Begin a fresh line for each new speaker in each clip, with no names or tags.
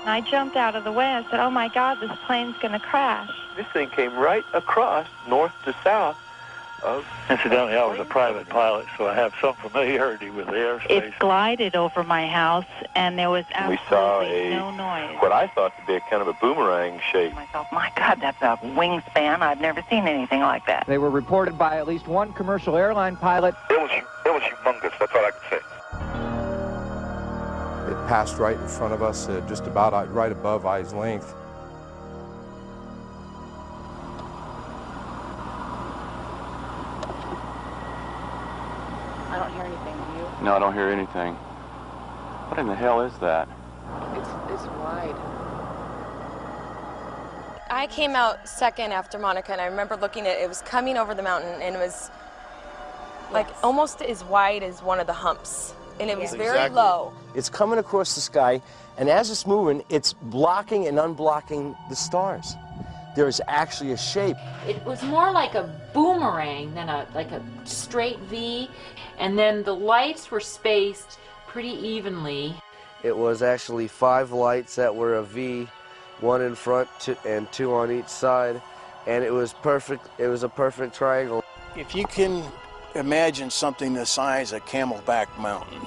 And I jumped out of the way. I said, oh, my God, this plane's going to crash.
This thing came right across, north to south.
Incidentally, I was a private pilot, so I have some familiarity with the airspace.
It glided over my house, and there was absolutely no noise.
What I thought to be a kind of a boomerang shape.
My God, that's a wingspan. I've never seen anything like that.
They were reported by at least one commercial airline pilot.
It was humongous, that's all I can say.
It passed right in front of us, just about right above eye's length.
I don't hear anything, do you?
No, I don't hear anything. What in the hell is that?
It's wide.
I came out second after Monica, and I remember looking at it. It was coming over the mountain, and it was like almost as wide as one of the humps, and it was very low.
It's coming across the sky, and as it's moving, it's blocking and unblocking the stars. There is actually a shape.
It was more like a boomerang than like a straight V, and then the lights were spaced pretty evenly.
It was actually 5 lights that were a V, 1 in front and 2 on each side, and it was perfect. It was a perfect triangle.
If you can imagine something the size of Camelback Mountain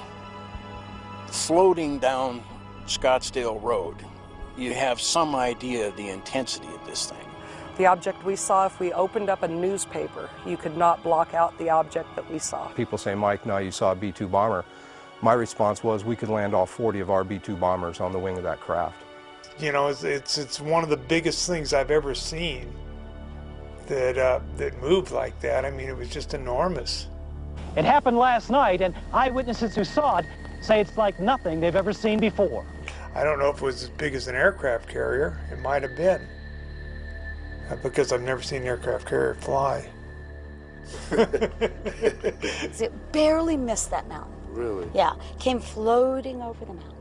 floating down Scottsdale Road, you have some idea of the intensity of this thing.
The object we saw, if we opened up a newspaper, you could not block out the object that we saw.
People say, Mike, now you saw a B-2 bomber. My response was, we could land all 40 of our B-2 bombers on the wing of that craft.
You know, it's one of the biggest things I've ever seen that moved like that. I mean, it was just enormous.
It happened last night, and eyewitnesses who saw it say it's like nothing they've ever seen before.
I don't know if it was as big as an aircraft carrier. It might have been, because I've never seen an aircraft carrier fly.
It barely missed that mountain.
Really?
Yeah, came floating over the mountain.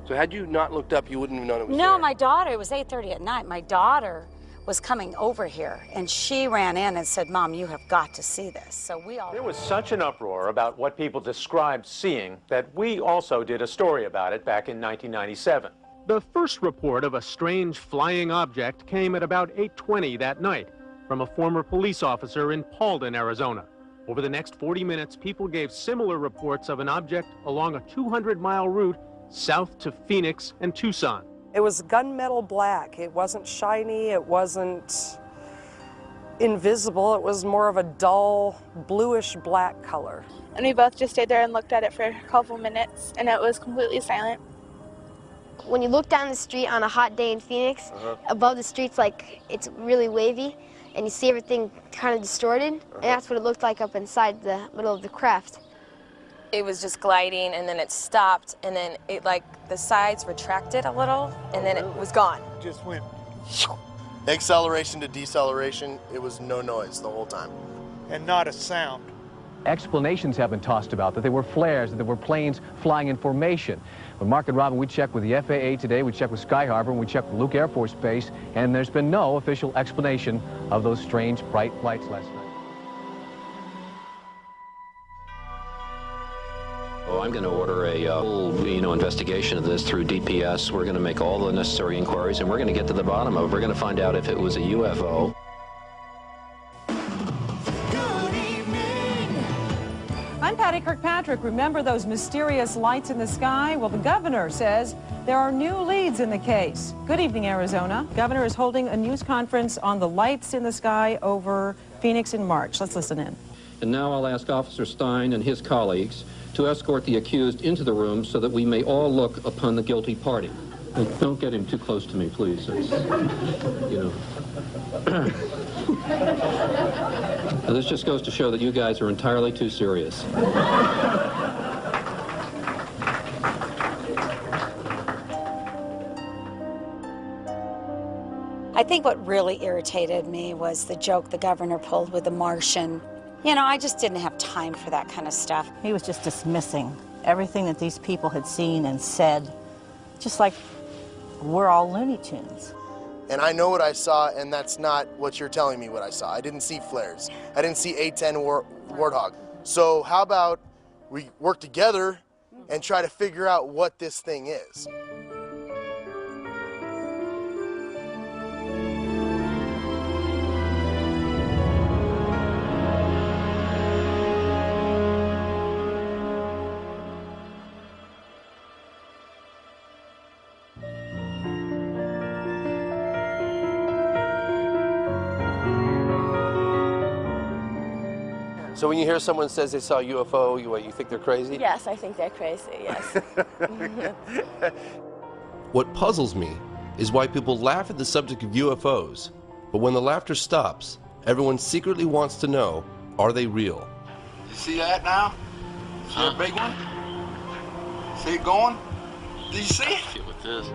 So had you not looked up, you wouldn't have known it was
No,
there.
my daughter, it was 8:30 at night. My daughter was coming over here, and she ran in and said, Mom, you have got to see this. So we all...
There was such an uproar about what people described seeing that we also did a story about it back in 1997.
The first report of a strange flying object came at about 8:20 that night from a former police officer in Paulden, Arizona. Over the next 40 minutes, people gave similar reports of an object along a 200-mile route south to Phoenix and Tucson.
It was gunmetal black. It wasn't shiny. It wasn't invisible. It was more of a dull bluish black color.
And we both just stayed there and looked at it for a couple minutes, and it was completely silent.
When you look down the street on a hot day in Phoenix, above the street's like it's really wavy, and you see everything kind of distorted, and that's what it looked like up inside the middle of the craft.
It was just gliding, and then it stopped, and then it the sides retracted a little, and then it was gone.
Just went.
Acceleration to deceleration, it was no noise the whole time.
And not a sound.
Explanations have been tossed about that they were flares, that there were planes flying in formation. But Mark and Robin, we checked with the FAA today, we checked with Sky Harbor, and we checked with Luke Air Force Base, and there's been no official explanation of those strange bright lights last night.
Oh, I'm going to order a full, investigation of this through DPS. We're going to make all the necessary inquiries, and we're going to get to the bottom of it. We're going to find out if it was a UFO.
I'm Patty Kirkpatrick. Remember those mysterious lights in the sky? Well, the governor says there are new leads in the case. Good evening, Arizona. Governor is holding a news conference on the lights in the sky over Phoenix in March. Let's listen in.
And now I'll ask Officer Stein and his colleagues to escort the accused into the room so that we may all look upon the guilty party. And don't get him too close to me, please. It's, Now, this just goes to show that you guys are entirely too serious.
I think what really irritated me was the joke the governor pulled with the Martian. I just didn't have time for that kind of stuff.
He was just dismissing everything that these people had seen and said, just like we're all Looney Tunes.
And I know what I saw, and that's not what you're telling me what I saw. I didn't see flares. I didn't see A-10 Warthog. So how about we work together and try to figure out what this thing is? So when you hear someone says they saw a UFO, you think they're crazy?
Yes, I think they're crazy, yes.
What puzzles me is why people laugh at the subject of UFOs, but when the laughter stops, everyone secretly wants to know, are they real?
You see that now? See a big one? See it going? Do you see it?
See what this?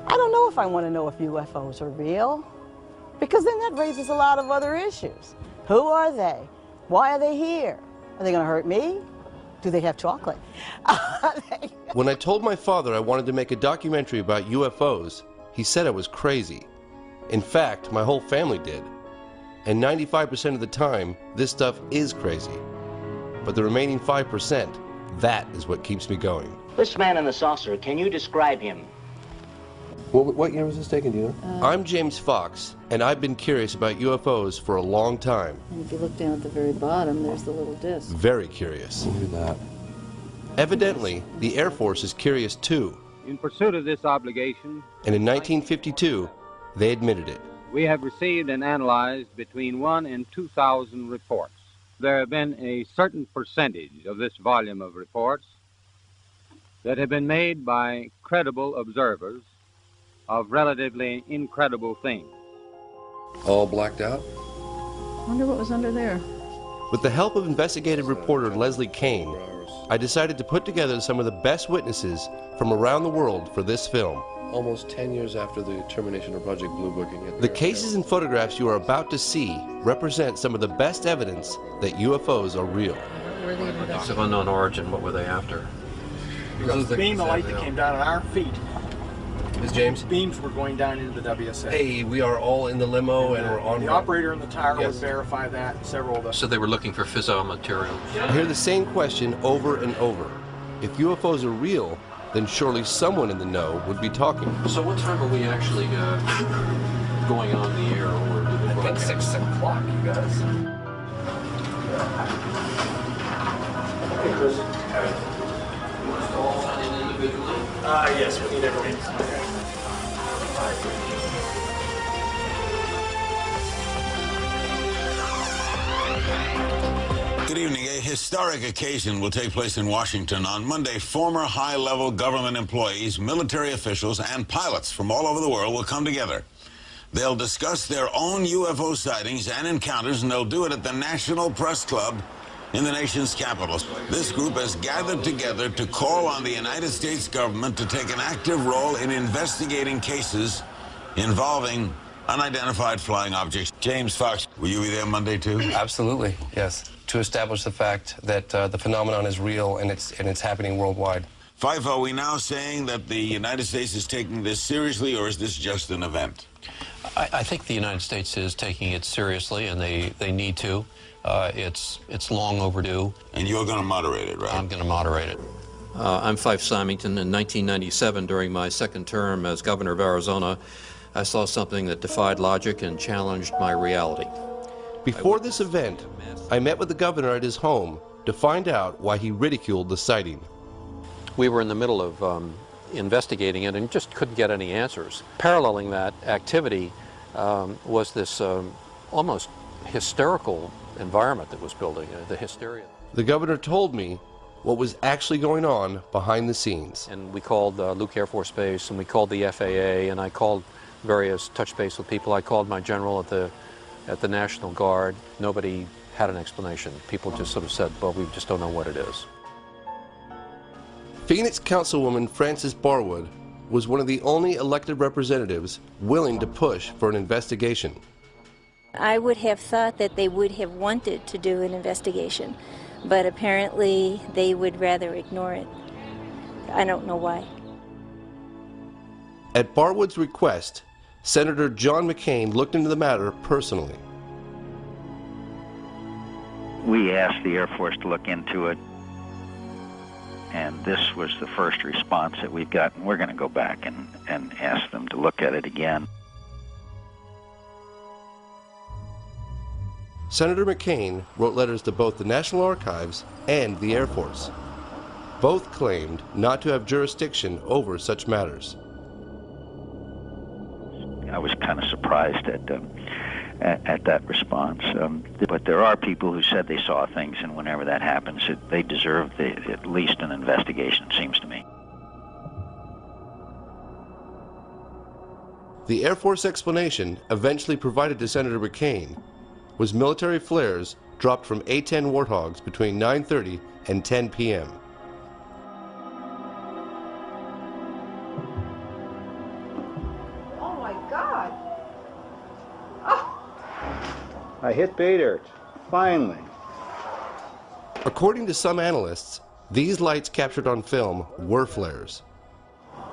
I don't know if I want to know if UFOs are real, because then that raises a lot of other issues. Who are they? Why are they here? Are they going to hurt me? Do they have chocolate?
When I told my father I wanted to make a documentary about UFOs, he said I was crazy. In fact, my whole family did. And 95% of the time, this stuff is crazy. But the remaining 5%, that is what keeps me going.
This man in the saucer, can you describe him?
What year was this taken, do you know? I'm James Fox, and I've been curious about UFOs for a long time.
And if you look down at the very bottom, there's the little disc.
Very curious. Look at that. Evidently, the Air Force is curious too.
In pursuit of this obligation,
And in 1952, they admitted it.
we have received and analyzed between 1,000 and 2,000 reports. There have been a certain percentage of this volume of reports that have been made by credible observers of relatively incredible things.
All blacked out?
Wonder what was under there.
With the help of investigative reporter Leslie Kane, I decided to put together some of the best witnesses from around the world for this film.
Almost 10 years after the termination of Project Blue Book.
The cases and photographs you are about to see represent some of the best evidence that UFOs are real.
It's of unknown origin. What were they after?
There was a beam of light that came down at our feet.
Ms. James?
Beams were going down into the WSA.
Hey, we are all in the limo and we're on.
The operator in the tower would verify that, and several of us.
So they were looking for fissile material.
I hear the same question over and over. If UFOs are real, then surely someone in the know would be talking.
So what time are we actually going on the air? Or I think
6 o'clock, you guys. Hey, Chris.
You want us to all sign in individually?
Yes, we need everyone.
Good evening. A historic occasion will take place in Washington on Monday. Former high-level government employees, military officials, and pilots from all over the world will come together. They'll discuss their own UFO sightings and encounters, and they'll do it at the National Press Club in the nation's capital. This group has gathered together to call on the United States government to take an active role in investigating cases involving unidentified flying objects. James Fox, will you be there Monday too?
Absolutely, yes. To establish the fact that the phenomenon is real and it's happening worldwide.
Fife, are we now saying that the United States is taking this seriously, or is this just an event?
I think the United States is taking it seriously, and they need to. It's long overdue.
And you're going to moderate it, right?
I'm going to moderate it. I'm Fife Symington. In 1997, during my second term as governor of Arizona, I saw something that defied logic and challenged my reality.
Before this event, I met with the governor at his home to find out why he ridiculed the sighting.
We were in the middle of investigating it and just couldn't get any answers. Paralleling that activity was this almost hysterical environment that was building, the hysteria.
The governor told me what was actually going on behind the scenes.
And we called Luke Air Force Base, and we called the FAA, and I called various touch base with people. I called my general at the National Guard. Nobody had an explanation. People just sort of said, well, we just don't know what it is.
Phoenix Councilwoman Frances Barwood was one of the only elected representatives willing to push for an investigation.
I would have thought that they would have wanted to do an investigation, but apparently they would rather ignore it. I don't know why.
At Barwood's request, Senator John McCain looked into the matter personally.
We asked the Air Force to look into it, and this was the first response that we've gotten. We're going to go back and ask them to look at it again.
Senator McCain wrote letters to both the National Archives and the Air Force. Both claimed not to have jurisdiction over such matters.
I was kind of surprised at at that response. But there are people who said they saw things, and whenever that happens, they deserve at least an investigation, it seems to me.
The Air Force explanation eventually provided to Senator McCain was military flares dropped from A-10 Warthogs between 9:30 and 10 p.m.
Oh my God!
I hit pay dirt, finally.
According to some analysts, these lights captured on film were flares.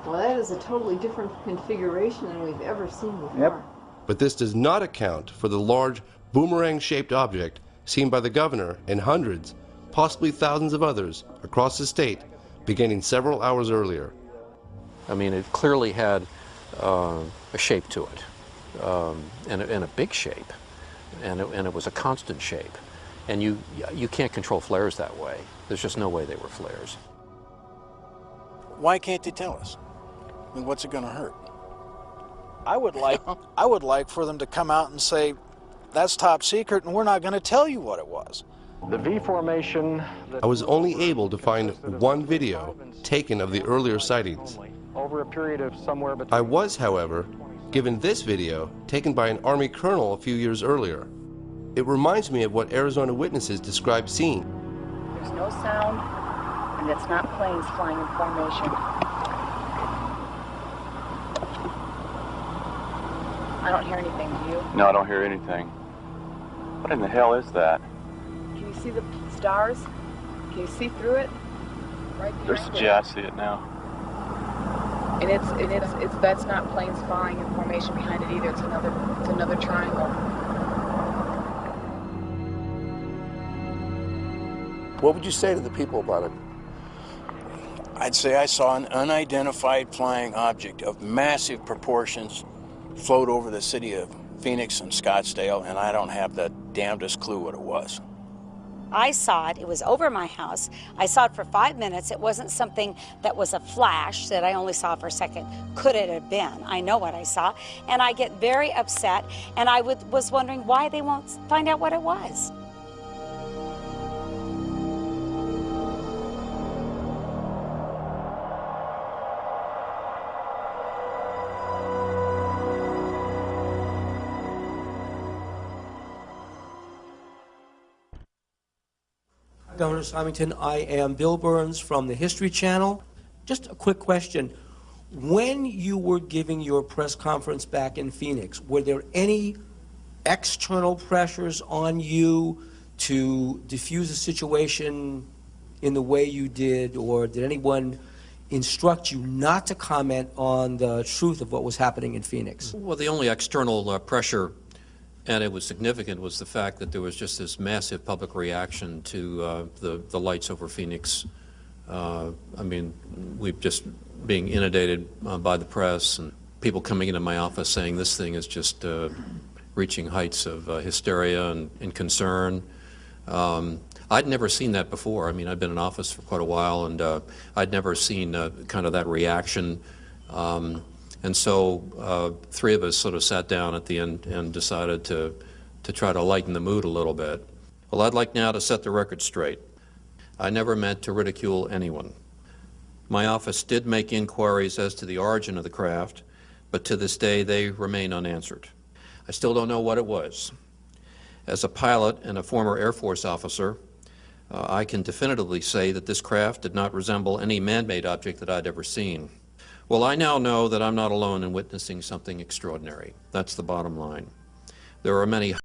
Well, that is a totally different configuration than we've ever seen before.
Yep.
But this does not account for the large boomerang-shaped object seen by the governor and hundreds, possibly thousands of others across the state beginning several hours earlier.
I mean, it clearly had a shape to it, and a big shape, and it was a constant shape. And you can't control flares that way. There's just no way they were flares.
Why can't they tell us? I mean, what's it going to hurt? I would like for them to come out and say, that's top secret, and we're not going to tell you what it was.
The V formation.
I was only able to find one video taken of the earlier sightings.
Over a period of somewhere between.
I was, however, given this video taken by an Army colonel a few years earlier. It reminds me of what Arizona witnesses described seeing.
There's no sound, and it's not planes flying in formation. I don't hear anything, do you?
No, I don't hear anything. What in the hell is that?
Can you see the stars? Can you see through it? Right behind it.
Yeah, I see it now.
And it's that's not planes flying in formation behind it either. It's another triangle.
What would you say to the people about it? I'd say I saw an unidentified flying object of massive proportions float over the city of Phoenix and Scottsdale, and I don't have the damnedest clue what it was.
I saw it. It was over my house. I saw it for 5 minutes. It wasn't something that was a flash that I only saw for a second. Could it have been? I know what I saw. And I get very upset, and I was wondering why they won't find out what it was.
Governor Symington, I am Bill Burns from the History Channel. Just a quick question. When you were giving your press conference back in Phoenix, were there any external pressures on you to diffuse the situation in the way you did, or did anyone instruct you not to comment on the truth of what was happening in Phoenix?
Well, the only external pressure, and it was significant, was the fact that there was just this massive public reaction to the lights over Phoenix. I mean, we've just being inundated by the press and people coming into my office saying this thing is just reaching heights of hysteria and concern. I'd never seen that before. I mean, I've been in office for quite a while, and I'd never seen kind of that reaction. And so three of us sort of sat down at the end and decided to try to lighten the mood a little bit. Well, I'd like now to set the record straight. I never meant to ridicule anyone. My office did make inquiries as to the origin of the craft, but to this day they remain unanswered. I still don't know what it was. As a pilot and a former Air Force officer, I can definitively say that this craft did not resemble any man-made object that I'd ever seen. Well, I now know that I'm not alone in witnessing something extraordinary. That's the bottom line. There are many